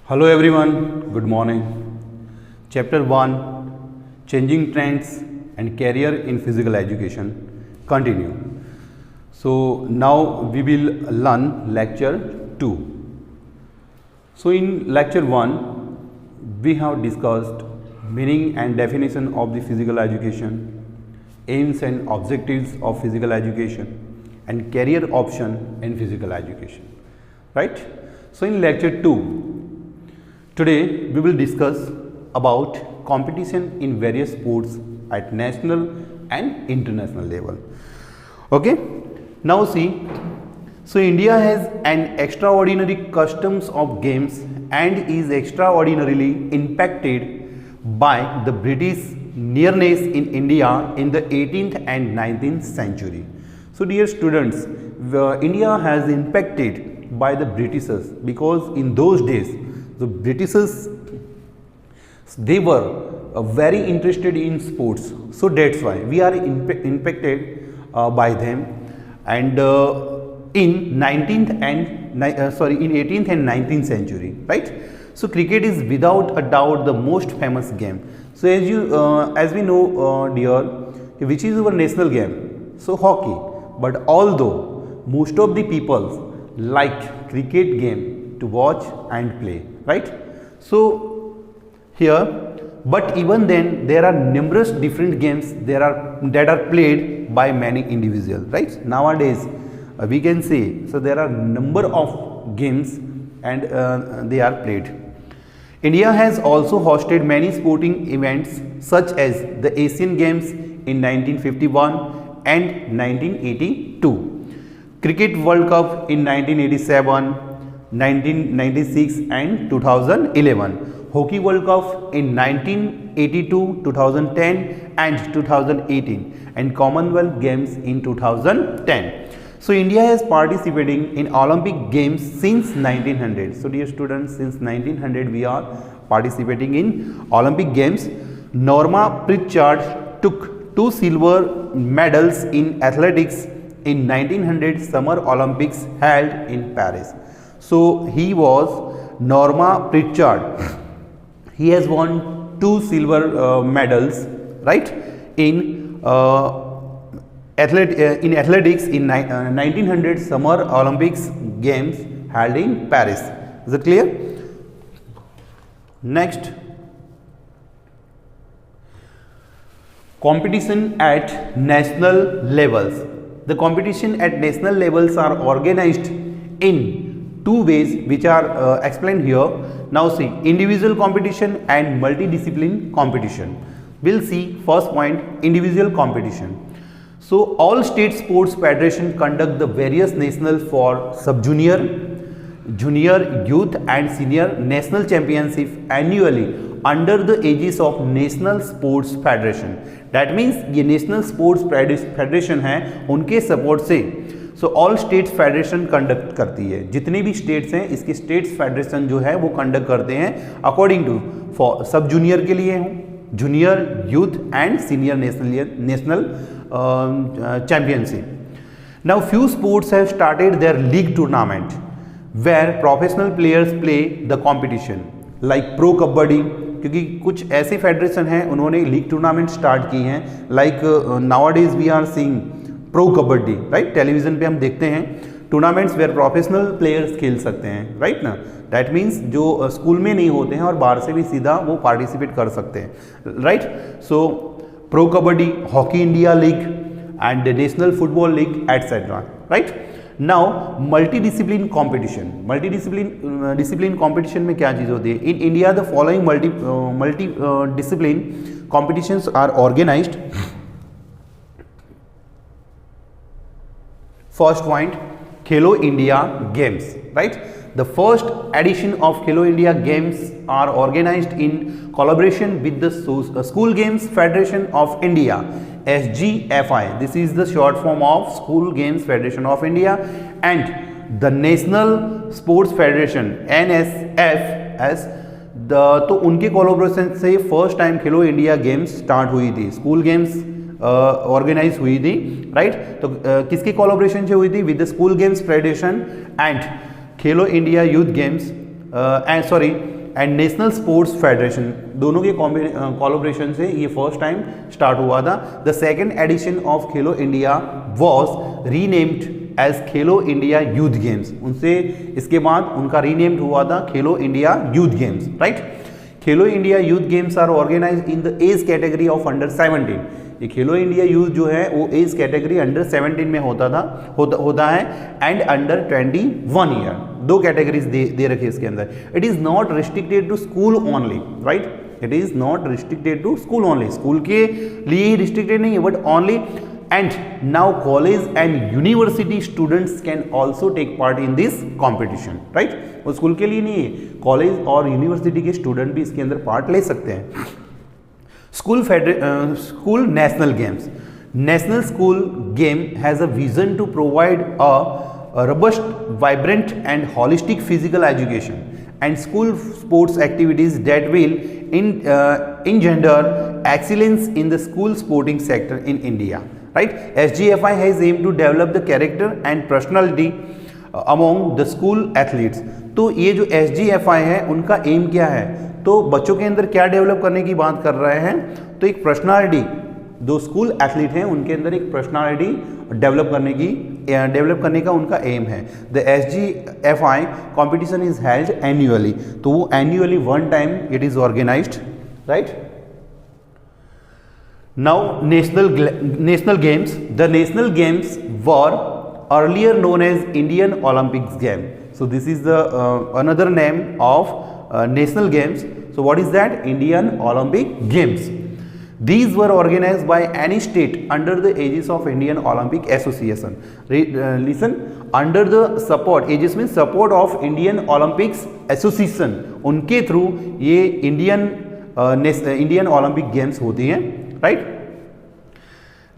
Hello everyone, good morning. Chapter 1, Changing Trends and Career in Physical Education. Continue. So now we will learn lecture 2. So in lecture 1, we have discussed meaning and definition of the physical education, aims and objectives of physical education, and career option in physical education. Right? So in lecture 2, today we will discuss about competition in various sports at national and international level. Okay, now see, so India has an extraordinary customs of games and is extraordinarily impacted by the British nearness in India in the 18th and 19th century. So dear students, India has impacted by the Britishers because in those days the Britishers, they were very interested in sports, so that's why we are impacted by them. And in 18th and 19th century, right? So cricket is without a doubt the most famous game. So as we know, dear, which is our national game? So hockey. But although most of the people like cricket game to watch and play, right? So here, but even then there are numerous different games that are played by many individuals, right? Nowadays we can say, so there are number of games and they are played. India has also hosted many sporting events such as the Asian Games in 1951 and 1982. Cricket World Cup in 1987, 1996 and 2011. Hockey World Cup in 1982, 2010 and 2018, and Commonwealth Games in 2010. So India is participating in Olympic Games since 1900. So dear students, since 1900 we are participating in Olympic Games. Norma Pritchard took 2 silver medals in athletics in 1900 Summer Olympics held in Paris. So he was Norma Pritchard. He has won 2 silver medals, right, in athletics in 1900 Summer Olympics Games held in Paris. Is it clear? Next, competition at national levels. The competition at national levels are organized in 2 ways which are explained here. Now see, individual competition and multidiscipline competition. We'll see first point, individual competition. So all state sports federation conduct the various national for sub-junior, junior, youth and senior national championship annually under the aegis of National Sports Federation. That means ये national sports federation है, उनके support से so all states federation conduct करती है. जितने भी states हैं इसके स्टेट्स फेडरेशन जो है वो कंडक्ट करते हैं according to for sub junior के लिए हो, junior, youth and senior national championship. Now few sports have started their league tournament where professional players play the competition like pro kabaddi, क्योंकि कुछ ऐसे फेडरेशन हैं उन्होंने लीग टूर्नामेंट स्टार्ट की हैं like nowadays we are seeing pro kabaddi, right? Television पे हम देखते हैं टूर्नामेंट्स वेयर प्रोफेशनल प्लेयर्स खेल सकते हैं, राइट ना? दैट मीन्स जो स्कूल में नहीं होते हैं और बाहर से भी सीधा वो पार्टिसिपेट कर सकते हैं, right? So pro kabaddi, hockey India league and national football league etcetera, right? Now multidiscipline competition. Discipline competition में क्या चीज़ होती है? In India the following multi discipline competitions are organised. First point, Khelo India games, right? The first edition of Khelo India Games are organized in collaboration with the School Games Federation of India, SGFI. This is the short form of School Games Federation of India, and the National Sports Federation NSFS. तो उनके collaboration से first time खेलो India games start हुई थी, school games organise हुई थी, right? तो किसके collaboration से हुई थी? With the school games federation and Khelo India youth games and national sports federation, दोनों के कोलैबोरेशन से ये फर्स्ट टाइम स्टार्ट हुआ था. The second edition of Khelo India was renamed as Khelo India youth games. उनसे इसके बाद उनका रीनेम्ड हुआ था Khelo India youth games. Right, Khelo India youth games are organized in the age category of under 17. ये खेलो इंडिया यूथ जो है वो एज कैटेगरी अंडर 17 में होता है एंड अंडर 21 ईयर. दो कैटेगरीज दे रखी है इसके अंदर. It is not restricted to school only. Right, it is not restricted to school only. School के लिए ही रिस्ट्रिक्टेड नहीं है but only. And now college and university students can also take part in this competition. Right, वो school के लिए नहीं है, कॉलेज और यूनिवर्सिटी के स्टूडेंट भी इसके अंदर पार्ट ले सकते हैं. School national games. National school game has a vision to provide a robust, vibrant and holistic physical education and school sports activities that will engender excellence in the school sporting sector in India. Right? SGFI has aimed to develop the character and personality among the school athletes. तो ये जो SGFI है उनका M क्या है, तो बच्चों के अंदर क्या डेवलप करने की बात कर रहे हैं, तो एक पर्सनालिटी, जो स्कूल एथलीट हैं उनके अंदर एक पर्सनालिटी डेवलप करने का उनका एम है. The SGFI competition is held annually, तो वो annually one time it is organized. Right, now national games. The national games were earlier known as Indian Olympics game. So this is the another name of national games. So what is that? Indian Olympic Games. These were organized by any state under the aegis of Indian Olympic Association. Listen, under the support, aegis means support of Indian Olympics Association. उनके through ये Indian Olympic Games होती हैं. Right?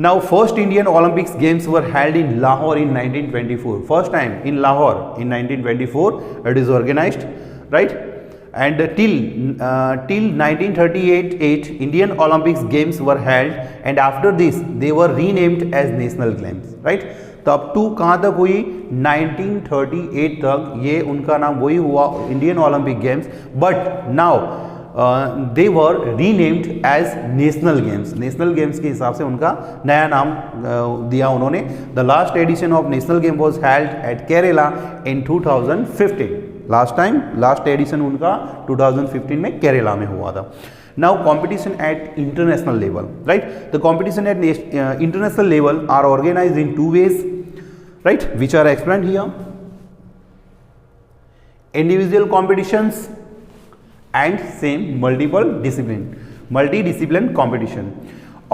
Now, first Indian Olympics Games were held in Lahore in 1924. First time in Lahore in 1924 it is organized, right? And till 1938 Indian Olympics Games were held, and after this they were renamed as National Games, right? तो up to कहाँ तक हुई? 1938 तक ये उनका नाम वही हुआ Indian Olympic games, but now they were renamed as national games. National games के हिसाब से उनका नया नाम दिया उन्होंने. The last edition of national game was held at Kerala in 2015. Last edition उनका 2015 में केरला में हुआ था. Now competition at international level. Right, the competition at international level are organized in 2 ways, right, which are explained here. Individual competitions and same multidiscipline competition.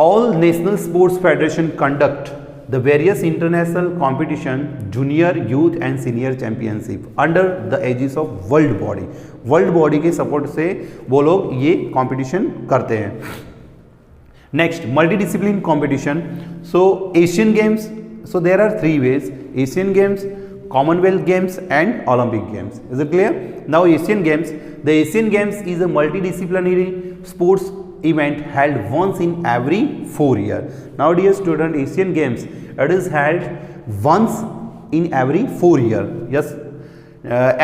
All national sports federation conduct the various international competition, junior, youth and senior championship under the aegis of world body. World body के support से वो लोग ये competition करते हैं. Next, multidiscipline competition. So Asian games, so there are 3 ways: Asian Games, Commonwealth Games and Olympic Games. Is it clear? Now Asian Games. The Asian Games is a multidisciplinary sports event held once in every 4 years. Now dear student, Asian Games, it is held once in every 4 years. Yes,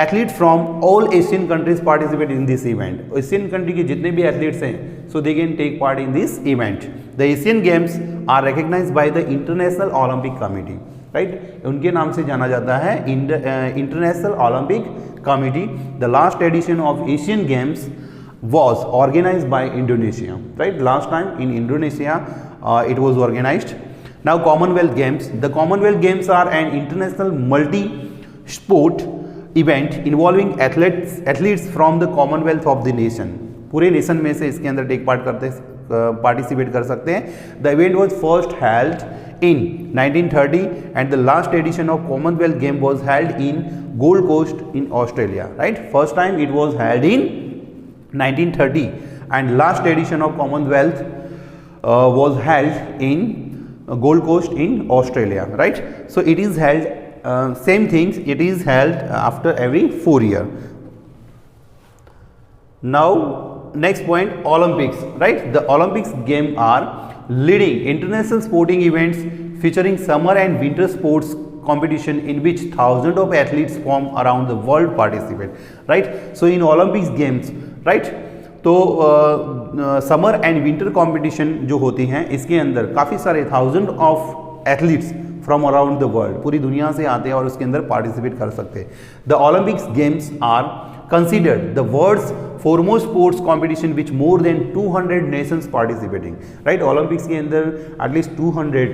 athletes from all Asian countries participate in this event. Asian country के जितने भी athletes हैं, so they can take part in this event. The Asian Games are recognized by the International Olympic Committee. Right, उनके नाम से जाना जाता है international Olympic committee. The last edition of Asian games was organized by Indonesia. Right, last time in Indonesia it was organized. Now Commonwealth games. The Commonwealth games are an international multi sport event involving athletes from the Commonwealth of the nation. पूरे nation में से इसके अंदर take participate कर सकते हैं. The event was first held in 1930 and the last edition of Commonwealth game was held in Gold Coast in Australia. Right, first time it was held in 1930 and last edition of Commonwealth was held in Gold Coast in Australia. Right, so it is held same things, it is held after every 4 years. Now next point, Olympics. Right, the Olympics game are leading international sporting events featuring summer and winter sports competition in which thousands of athletes from around the world participate. Right, so in Olympics games right. तो summer and winter competition जो होती हैं इसके अंदर काफ़ी सारे thousand of athletes from around the world, पूरी दुनिया से आते हैं और उसके अंदर पार्टिसिपेट कर सकते हैं। The Olympics games are considered the world's foremost sports competition which more than 200 nations participating, right? Olympics के अंदर एटलीस्ट 200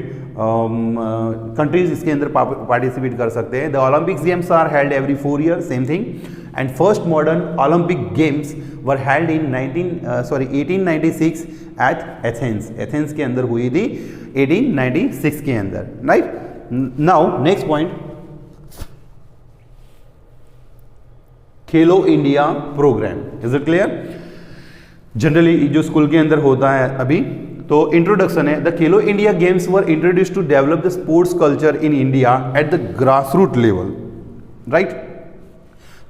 कंट्रीज इसके अंदर पार्टिसिपेट कर सकते हैं। The Olympics games are held every 4 years, same thing. And first modern Olympic games were held in 1896 at Athens. Athens के अंदर हुई थी 1896 के अंदर, right? Now next point, Khelo India program, is it clear? Generally जो स्कूल के अंदर होता है अभी, तो इंट्रोडक्शन है। The Khelo India games were introduce to develop the sports culture in India at the grass root level, right.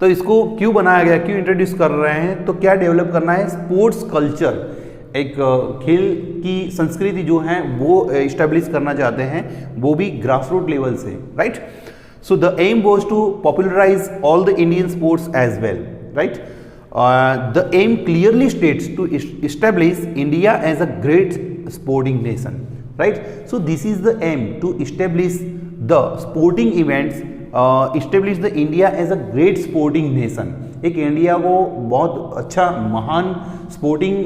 तो इसको क्यों बनाया गया, क्यों इंट्रोड्यूस कर रहे हैं, तो क्या डेवलप करना है, स्पोर्ट्स कल्चर, एक खेल की संस्कृति जो है वो इस्टेब्लिश करना चाहते हैं, वो भी ग्रास रूट लेवल से, right. So the aim was to popularize all the Indian sports as well, right? The aim clearly states to establish India as a great sporting nation, right? So this is the aim, to establish the sporting events, establish the India as a great sporting nation. एक India को बहुत अच्छा महान sporting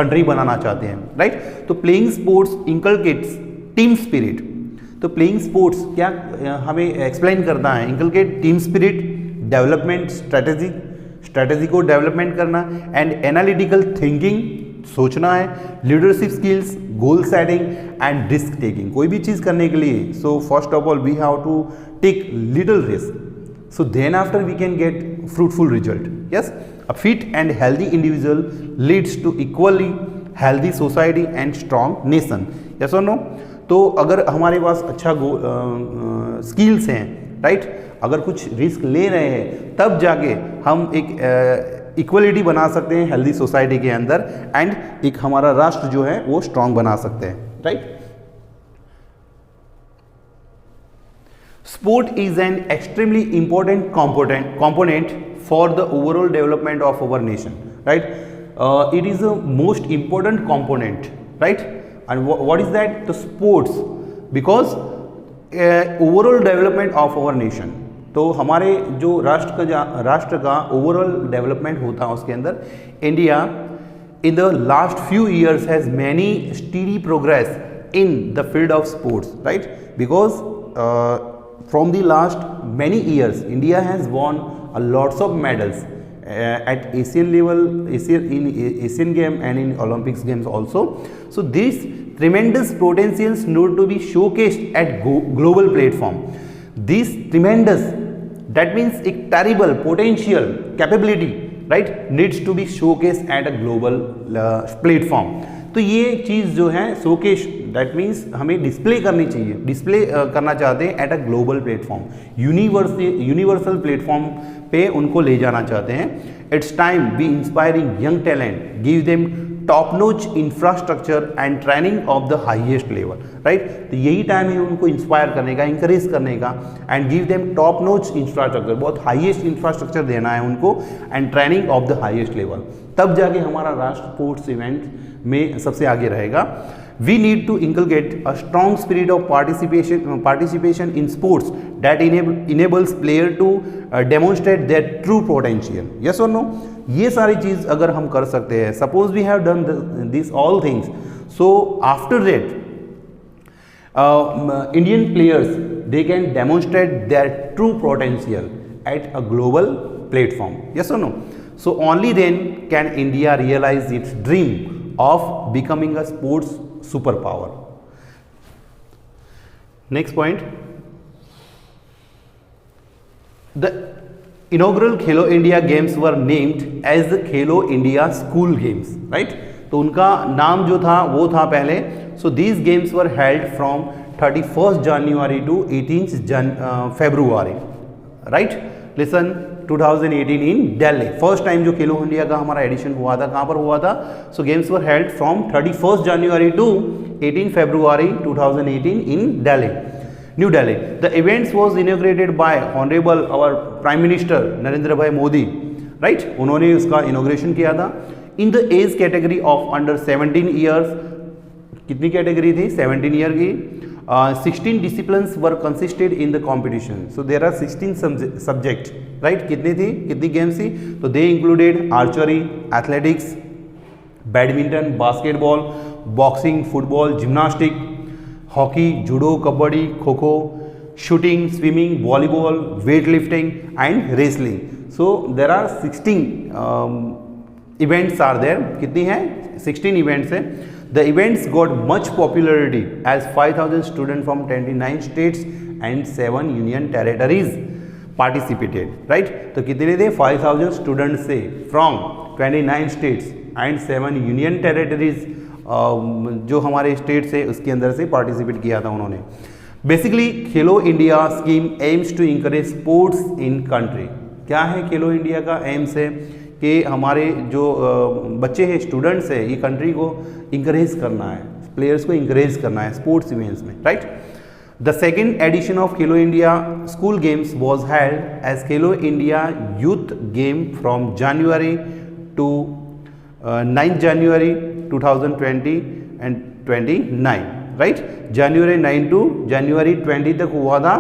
country बनाना चाहते हैं, right. तो playing sports inculcates team spirit. तो playing sports क्या हमें एक्सप्लेन करना है, inculcate team spirit, development strategy को डेवलपमेंट करना, एंड एनालिटिकल थिंकिंग, सोचना है, leadership skills, goal setting and risk taking. कोई भी चीज़ करने के लिए, so first of all we have to take little risk, so then after we can get fruitful result. Yes, a fit and healthy individual leads to equally healthy society and strong nation. Yes or no? तो अगर हमारे पास अच्छा skills हैं, right, अगर कुछ risk ले रहे हैं, तब जाके हम एक इक्वलिटी बना सकते हैं हेल्दी सोसाइटी के अंदर, एंड एक हमारा राष्ट्र जो है वो स्ट्रांग बना सकते हैं, right. Sport is an extremely important component for the overall development of our nation, right? It is a most important component, right? And what is that? The sports, because overall development of our nation. तो हमारे जो राष्ट्र का overall development होता है उसके अंदर, India in the last few years has many steady progress in the field of sports, right? Because from the last many years, India has won a lots of medals at Asian level, in Asian game and in Olympics games also. So this tremendous potentials need to be showcased at global platform. This tremendous, that means a terrible potential capability, right, needs to be showcased at a global platform. तो ये चीज़ जो है showcase, that means हमें display करनी चाहिए, display करना चाहते हैं at a global platform, universal platform पे उनको ले जाना चाहते हैं। It's time be inspiring young talent, give them top notch infrastructure and training of the highest level, right. तो यही टाइम है उनको इंस्पायर करने का, इंकरेज करने का, and give them top notch infrastructure, बहुत हाईएस्ट इंफ्रास्ट्रक्चर देना है उनको, and training of the highest level, तब जाके हमारा राष्ट्र स्पोर्ट्स इवेंट में सबसे आगे रहेगा। We need to inculcate a strong spirit of participation in sports that enables player to demonstrate their true potential. Yes और नो? ये सारी चीज़ अगर हम कर सकते हैं, suppose we have done this all things, so after that Indian players they can demonstrate their true potential at a global platform. Yes और no? So only then can India realize its dream of becoming a sports superpower. Next point, the inaugural Khelo India Games were named as the Khelo India School Games, right? तो उनका नाम जो था वो था पहले, so these games were held from 31st January to 18th February, right? Listen, 2018 in Delhi, first time जो Khelo India का हमारा एडिशन हुआ था, कहाँ पर हुआ था? So games were held from 31st January to 18 February 2018 in Delhi, new Delhi. The events was inaugurated by honourable our prime minister Narendra bhai Modi right, उन्होंने उसका इनोग्रेशन किया था। In the age category of under 17 years, कितनी कैटेगरी थी? 17 ईयर की। 16 disciplines were consisted in the competition, so there are 16 subject, right. कितनी games थी? तो they included archery, athletics, badminton, basketball, boxing, football, gymnastic, hockey, judo, kabaddi, kho kho, shooting, swimming, volleyball, weight lifting and wrestling. So there are 16 events are there. कितनी हैं? 16 events हैं। The events got much popularity as 5000 student from 29 states and 7 union territories participated, right. तो कितने थे? 5000 students से from 29 states and 7 union territories, जो हमारे states है उसके अंदर से पार्टिसिपेट किया था उन्होंने। Basically Khelo India scheme aims to encourage sports in country. क्या है खेलो इंडिया का एम्स? है कि हमारे जो बच्चे हैं, स्टूडेंट्स है, ये कंट्री को इंकरेज करना है, प्लेयर्स को इंकरेज करना है स्पोर्ट्स इवेंट्स में, right. The second edition of Khelo India school games was held as Khelo India youth game from January to 9 January 2020 and 29, right. January 9 to January 20 तक हुआ था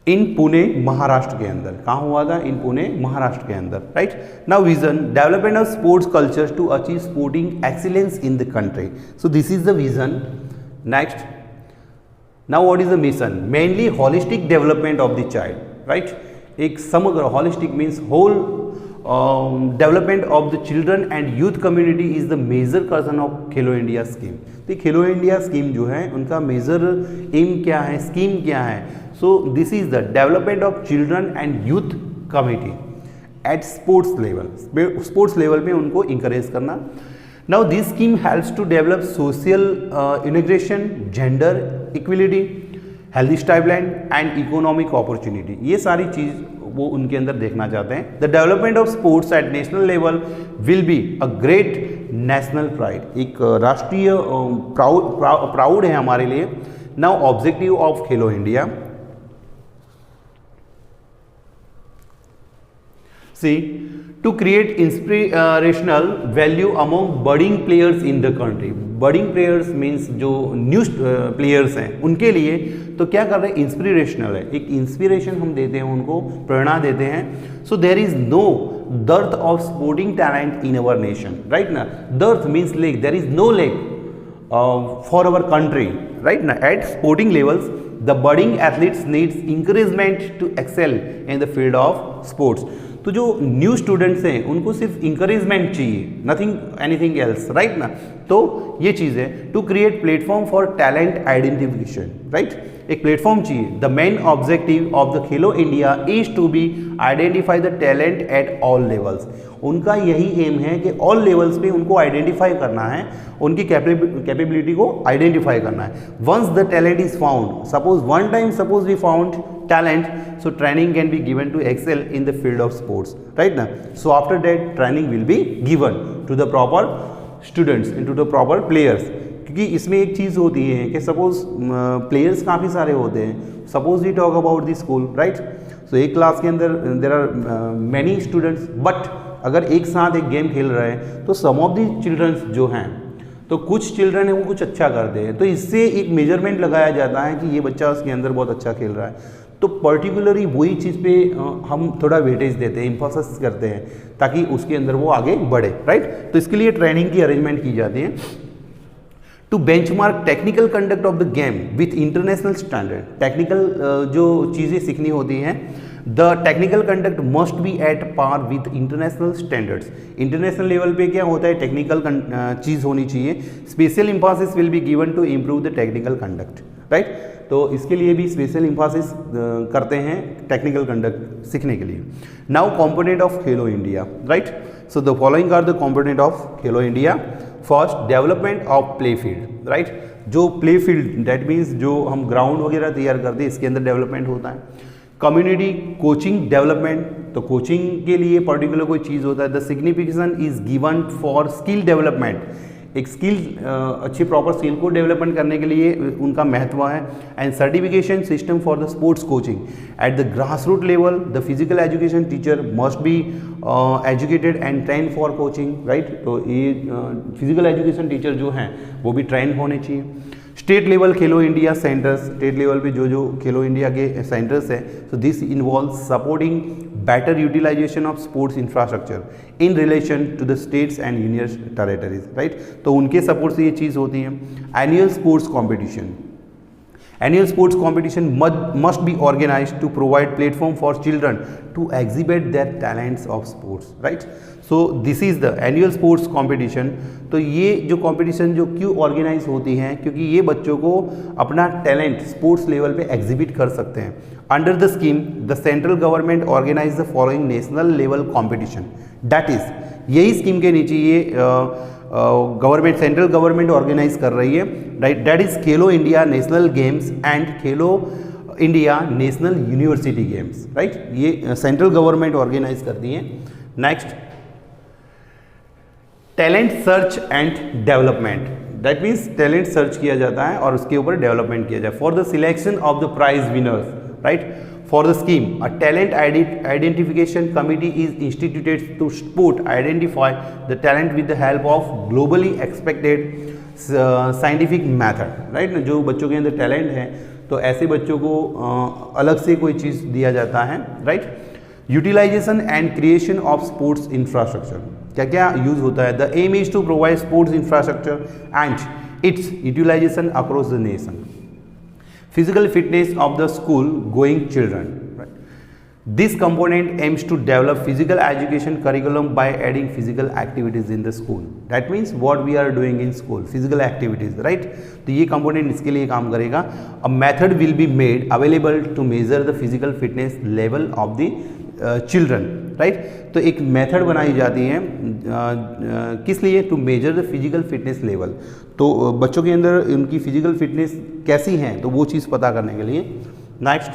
इन पुणे महाराष्ट्र के अंदर। कहाँ हुआ था? इन पुणे महाराष्ट्र के अंदर, right. Now vision, development of sports cultures to achieve sporting excellence in the country. So this is the vision. Next, now what is the mission? Mainly holistic development of the child, right. एक समग्र, holistic means whole development of the children and youth community is the major concern of Khelo India scheme. तो Khelo India scheme जो है उनका major M क्या है, scheme क्या है? So this is the development of children and youth community at sports level. Sports level पे उनको इंकरेज करना। Now this scheme helps to develop social integration, gender equality, healthy स्टाइललाइन एंड इकोनॉमिक अपॉर्चुनिटी। ये सारी चीज़ वो उनके अंदर देखना चाहते हैं। The development of sports at national level will be a great national pride. एक राष्ट्रीय प्राउड है हमारे लिए। Now objective of Khelo India, see to create inspirational value among budding players in the country. Budding players means जो new players हैं उनके लिए तो क्या कर रहे हैं? इंस्पिरेशनल है, एक इंस्पिरेशन हम देते हैं उनको, प्रेरणा देते हैं। So there is no dearth of sporting talent in our nation, right na? Dearth means lack, there is no lack for our country, right na? At sporting levels the budding athletes needs encouragement to excel in the field of sports. तो जो new students हैं उनको सिर्फ encouragement चाहिए, nothing anything else, right ना? तो ये चीज़ है to create platform for talent identification, right. एक प्लेटफॉर्म चाहिए। The main objective of the Khelo India is to be identify the talent at all levels. उनका यही एम है कि ऑल लेवल्स पे उनको आइडेंटिफाई करना है, उनकी कैपेबिलिटी को आइडेंटिफाई करना है। Once the talent is found, suppose one time suppose we found talent, so training can be given to excel in the field of sports, right na? So after that training will be given to the proper students and to the proper players. क्योंकि इसमें एक चीज़ होती है कि suppose players काफ़ी सारे होते हैं। Suppose we talk about the school, right. So एक क्लास के अंदर there are many students, but अगर एक साथ एक गेम खेल रहे हैं तो सम ऑफ द चिल्ड्रंस जो हैं, तो कुछ चिल्ड्रन है वो कुछ अच्छा करते हैं, तो इससे एक मेजरमेंट लगाया जाता है कि ये बच्चा उसके अंदर बहुत अच्छा खेल रहा है। तो पर्टिकुलरली वही चीज़ पे हम थोड़ा वेटेज देते हैं, इम्फोसिस करते हैं ताकि उसके अंदर वो आगे बढ़े, राइट। तो इसके लिए ट्रेनिंग की अरेंजमेंट की जाती है। To benchmark technical conduct of the game with international standard. Technical जो चीज़ें सीखनी होती हैं, the technical conduct must be at par with international standards. International level पे क्या होता है? टेक्निकल चीज़ होनी चाहिए। Special emphasis will be given to improve the technical conduct, right. तो इसके लिए भी स्पेशल इम्फोसिस करते हैं टेक्निकल कंडक्ट सीखने के लिए। Now component of Khelo India, right. So the following are the component of Khelo India. First, development of play field, right. जो प्ले फील्ड दैट मीन्स जो हम ग्राउंड वगैरह तैयार करते हैं, इसके अंदर डेवलपमेंट होता है। कम्युनिटी कोचिंग डेवलपमेंट, तो कोचिंग के लिए पर्टिकुलर कोई चीज़ होता है। The signification is given for skill development एक स्किल अच्छी प्रॉपर स्किल को डेवलपमेंट करने के लिए उनका महत्व है। And certification system for the sports coaching at the grass root level, the physical education teacher must be educated and train for coaching, right. तो ये फिजिकल एजुकेशन टीचर जो हैं वो भी ट्रेन होने चाहिए। State level Khelo India centres, state level पे जो खेलो इंडिया के सेंटर्स हैं, so this involve supporting better utilisation of sports infrastructure in relation to the states and union territories, right. तो उनके सपोर्ट से ये चीज़ होती है। Annual sports competition, annual sports competition must be organized to provide platform for children to exhibit their talents of sports, right. So this is the annual sports competition। तो ये जो competition जो क्यों organize होती हैं, क्योंकि ये बच्चों को अपना talent sports level पे exhibit कर सकते हैं। Under the scheme, the central government organize the following national level competition, that is यही स्कीम के नीचे ये गवर्नमेंट सेंट्रल गवर्नमेंट ऑर्गेनाइज कर रही है, right. That is Khelo India national games and Khelo India national university games, right. ये central government organize करती है। Next, talent search and development, that means talent search किया जाता है और उसके ऊपर डेवलपमेंट किया जाए। For the selection of the prize winners, right, for the scheme a talent identification committee is instituted to support identify the talent with the help of globally expected scientific method, right। जो बच्चों के अंदर talent है तो ऐसे बच्चों को अलग से कोई चीज़ दिया जाता है, right. Utilization and creation of sports infrastructure, क्या क्या यूज होता है। The aim is to provide sports infrastructure and its utilization across the nation. Physical fitness of the school going children, right? This component aims to develop physical education curriculum by adding physical activities in the school. That means what we are doing in school, physical activities, right? तो ये component इसके लिए काम करेगा। A method will be made available to measure the physical fitness level of the children, right? तो एक method बनाई जाती है किस लिए, to measure the physical fitness level. तो बच्चों के अंदर उनकी फिजिकल फिटनेस कैसी है तो वो चीज़ पता करने के लिए। Next,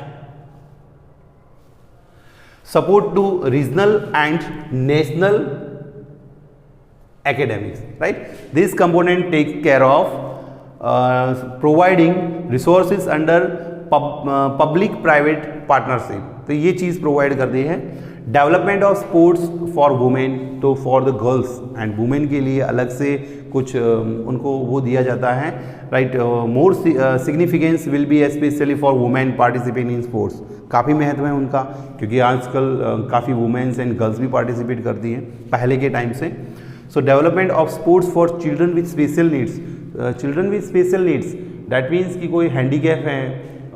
support to regional and national academics, right. This component takes care of providing resources under public private partnership, तो ये चीज़ प्रोवाइड करती है। Development of sports for women, तो for the girls and women के लिए अलग से कुछ उनको वो दिया जाता है, right. More significance will be specially for women participate in sports, काफ़ी महत्व है उनका क्योंकि आजकल काफ़ी वुमेन्स एंड गर्ल्स भी पार्टिसिपेट करती हैं पहले के टाइम से। सो development of sports for children with special needs, children with special needs that means कि कोई हैंडीकैप है,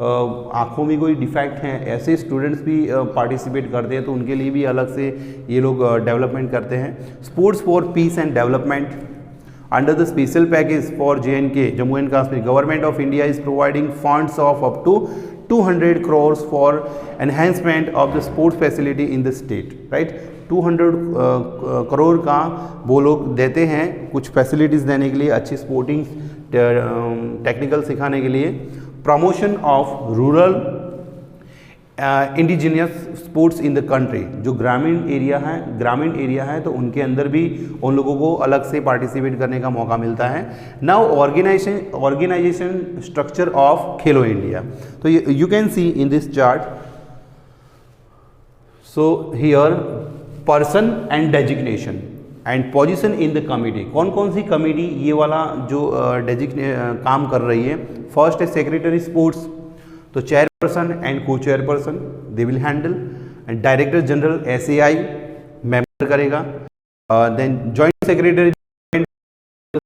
आँखों में कोई डिफेक्ट हैं, ऐसे स्टूडेंट्स भी पार्टिसिपेट करते हैं तो उनके लिए भी अलग से ये लोग डेवलपमेंट करते हैं। Sports for peace and development, under the special package for JNK Jammu and Kashmir, government of India is providing funds of up to 200 crores for enhancement of the sports facility in the state, right. 200 crore का वो लोग देते हैं कुछ facilities देने के लिए, अच्छी स्पोर्टिंग टेक्निकल सिखाने के लिए। Promotion of rural indigenous sports in the country, जो ग्रामीण एरिया है तो उनके अंदर भी उन लोगों को अलग से पार्टिसिपेट करने का मौका मिलता है। Now organisation structure of Khelo India, तो you can see in this chart. So here person and designation and position in the committee, कौन कौन सी कमिटी ये वाला जो काम कर रही है। फर्स्ट है सेक्रेटरी स्पोर्ट्स, तो chairperson and co chairperson they will handle, and director general SAI member करेगा। Then joint secretary